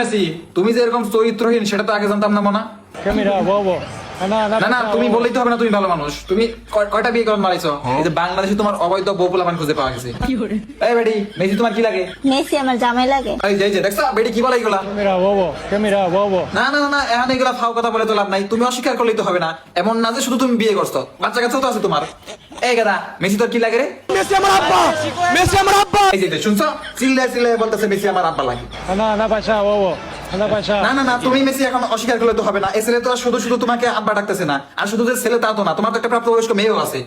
Messi, তুমি যে এরকম চরিত্রহীন সেটা তো আগে জানতাম না মনে। না না, তুমি বললেই তো হবে না তুমি ভালো মানুষ। তুমি কয়টা বিয়ে করন মারাইছো? এই যে বাংলাদেশে তোমার অবৈধ বউ পোলাপান খুঁজে পাওয়া গেছে। এই বেডি, মেসি তোমার কি লাগে? মেসি আমার জামাই লাগে। এই যে দেখছো বেডি কি বলে এগুলা? না না না, এখন এগুলা ফাও কথা বলে তো লাভ নাই। তুমি অস্বীকার করলেই তো হবে না। এমন না যে শুধু তুমি বিয়ে করছো, বাচ্চা কাচ্চাও তো আছে তোমার। এই গাদা, মেসি তোর কি লাগে রে? মেসি আমার আব্বা, মেসি আমার আব্বা। এই যে শুনছো, চিল্লায় বলতেছে মেসি আমার আব্বা লাগে। না না না, তুমি মেসি এখন অস্বীকার করলে তো হবে না। এই ছেলে তো আর শুধু শুধু তোমাকে আব্বা ডাকতেছে না, আর শুধু যে ছেলে তা তো না, তোমার তো একটা প্রাপ্তবয়স্ক মেয়েও আছে।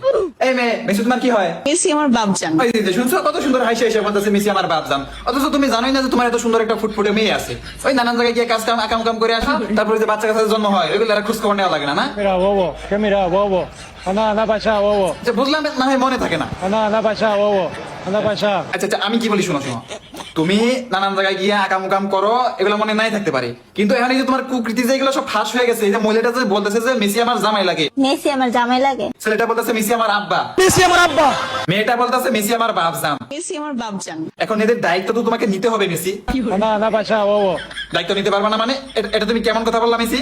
এই মেয়ে, মেসি তোমার কি হয়? মেসি আমার বাপজান। এই যে শুনছো, কত সুন্দর হাসি হাসি বলতেছে মেসি আমার বাপজান। অথচ তুমি জানোই না যে তোমার এত সুন্দর একটা ফুটফুটে মেয়ে আছে। ওই নানান জায়গায় গিয়ে কাজ কাম করে আসো, তারপরে যে বাচ্চা কাচ্চার জন্ম হয় ওইগুলো আর খোঁজ খবর নেওয়া লাগে না। না আচ্ছা, বুঝলাম না হয় মনে থাকে না। আচ্ছা আচ্ছা, আমি কি বলি শোনো শোনো, তুমি নানান জায়গায় গিয়ে আকাম করো, এগুলো মনে নাই থাকতে পারে, কিন্তু এখন এই যে তোমার কুকৃতি যে এগুলো সব ফাঁস হয়ে গেছে। এই যে মহিলাটা যে বলতেছে যে মেসি আমার জামাই লাগে, মেসি আমার জামাই লাগে। ছেলেটা বলতেছে মেসি আমার আব্বা, মেসি আমার আব্বা। মেয়েটা বলতেছে মেসি আমার বাপজান। মেসি আমার বাপজান। এখন এদের দায়িত্ব তো তোমাকে নিতে হবে মেসি। দায়িত্ব নিতে পারবা না মানে? এটা তুমি কেমন কথা বললা মেসি?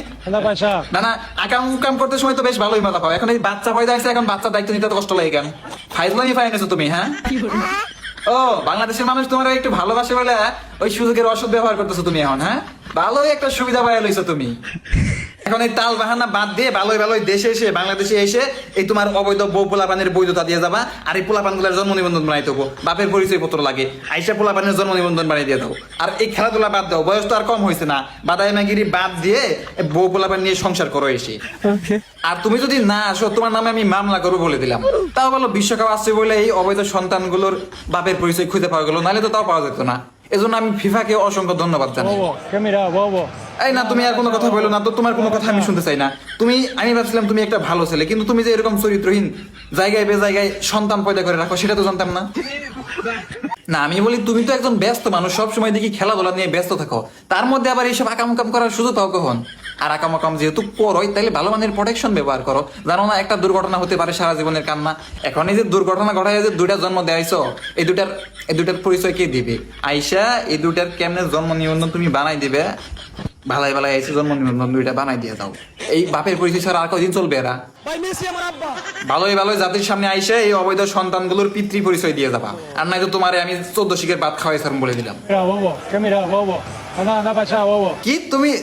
না না, আকাম করতে সময় তো বেশ ভালোই মজা পাও। এখন এই বাচ্চা পয়দা আছে, এখন বাচ্চার দায়িত্ব নিতে তো কষ্ট লাগে কেন? ফাইজলামি ফাইনেছো তুমি, হ্যাঁ? ও, বাংলাদেশের মানুষ তোমার একটু ভালোবাসে বলে ওই সুযোগের অসৎ ব্যবহার করতেছো তুমি এখন, হ্যাঁ? ভালোই একটা সুবিধা পাইয়া লইছো তুমি। এখন এই তাল বাহানা বাদ দিয়ে ভালোই দেশে এসে, বাংলাদেশে এসে এই তোমার অবৈধ বউ পোলাপানের বৈধতা দিয়ে যাবা, আর এই পোলাপান গুলার জন্ম নিবন্ধন বানাই দেবো। বাপের পরিচয় পত্র লাগে, আইসা পোলাপানের জন্ম নিবন্ধন বানিয়ে দিয়ে দাও। আর এই খেলাধুলা বাদ দাও, বয়স তো আর কম হয়েছে না। বাদাই মাগিরি বাদ দিয়ে বউ পোলাপান নিয়ে সংসার করো এসে। আর তুমি যদি না আসো, তোমার নামে আমি মামলা করবো বলে দিলাম। তাও বলো বিশ্বকাপ আসছে বলে এই অবৈধ সন্তানগুলোর বাপের পরিচয় খুঁজে পাওয়া গেল, নাহলে তো তাও পাওয়া যেত না। এজন্য আমি ফিফাকে অসংখ্য ধন্যবাদ জানাই। এই না, তুমি আর কোনো কথা বলো না তো, তোমার কোনো কথা আমি শুনতে চাই না। আমি ভাবছিলাম তুমি একটা ভালো ছেলে, কিন্তু তুমি যে এরকম চরিত্রহীন জায়গায় বেজায়গায় সন্তান পয়দা করে রাখো, সেটা তো জানতাম না। না, আমি বলি তুমি তো একজন ব্যস্ত মানুষ, সব সময় দেখি খেলাধুলা নিয়ে ব্যস্ত থাকো, তার মধ্যে আবার এইসব আকাম করার সুযোগ পাও কখন? আর আকাম যেহেতু করোই, তাহলে ভালো মানের প্রোটেকশন ব্যবহার করো। জানো না একটা দুর্ঘটনা হতে পারে সারা জীবনের কান্না। এখন এই যে দুর্ঘটনা ঘটায় যে দুইটা জন্ম দেয়াইছো, এই দুইটার পরিচয় কে দিবে? আইসা এই দুইটার কেমনে জন্ম নিবন্ধন তুমি বানাই দিবে? ভালাই আইসে জন্ম নিবন্ধন দুইটা বানাই দিয়ে দাও। এই বাপের পরিচয় ছাড়া আর কদিন চলবে এরা? ভালোই জাতির সামনে আইসে এই অবৈধ সন্তানগুলোর পিতৃ পরিচয় দিয়ে যাবা, আর নাই তো তোমারে আমি 14 শিখের ভাত খাওয়াই সারম বলে দিলাম। কি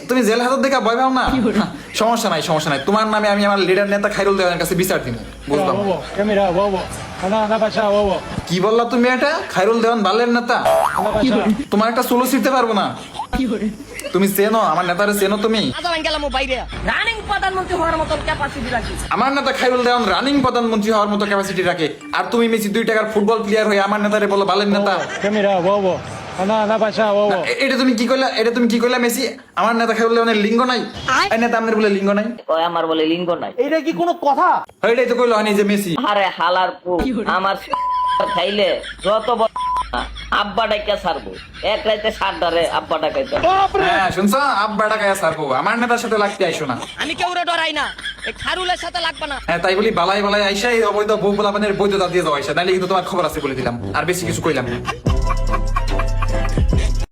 তুমি জেল হাজত দেখা ভয় পাও না? সমস্যা নাই, তোমার নামে আমি আমার লিডার নেতা খাইরুল দেওয়ানের কাছে বিচার দিব, বুঝলাম? কি বললা তুমি? এটা খাইরুল দেওয়ান বালের নেতা? তোমার একটা চুলো ছিঁড়তে পারবো না। তুমি চেনো আমার নেতারে? চেনো তুমি? আমার নেতা খাইরুল দেওয়ান রানিং প্রধানমন্ত্রী হওয়ার মতো ক্যাপাসিটি রাখে, আর তুমি মেসি 2 টাকার ফুটবল প্লেয়ার হয়ে আমার নেতারে বলো বালের নেতা? এটা তুমি কি কইলা মেসি? আমার নেতা খাইরুল দেওয়ানের লিঙ্গ নাই? এই নেতা আমাদের বলে লিঙ্গ নাই? আমার বলে লিঙ্গ নাই। এটা কি কোনো কথা? এইটাই তো কইলো হয়নি যে মেসি। আরে হালার পু, আমার খাইলে যত আব্বা ডাইকা ছাড়বো, এক রাইতে 7 ডারে আব্বা ডাকাইতে। হ্যাঁ শুনছো, আব্বা ডাকাইয়া ছাড়বো, আমার নেতার সাথে লাগতে আইসো না। আমি কেউরে ডরাই না, এই খারুলের সাথে লাগবে না। হ্যাঁ তাই বলি বালাই আইসা এই অবৈধ বউ পোলাপানের বৈধতা দিয়ে যাও আইসা, নাইলে কিন্তু তোমার খবর আছে বলে দিলাম। আর বেশি কিছু কইলাম না।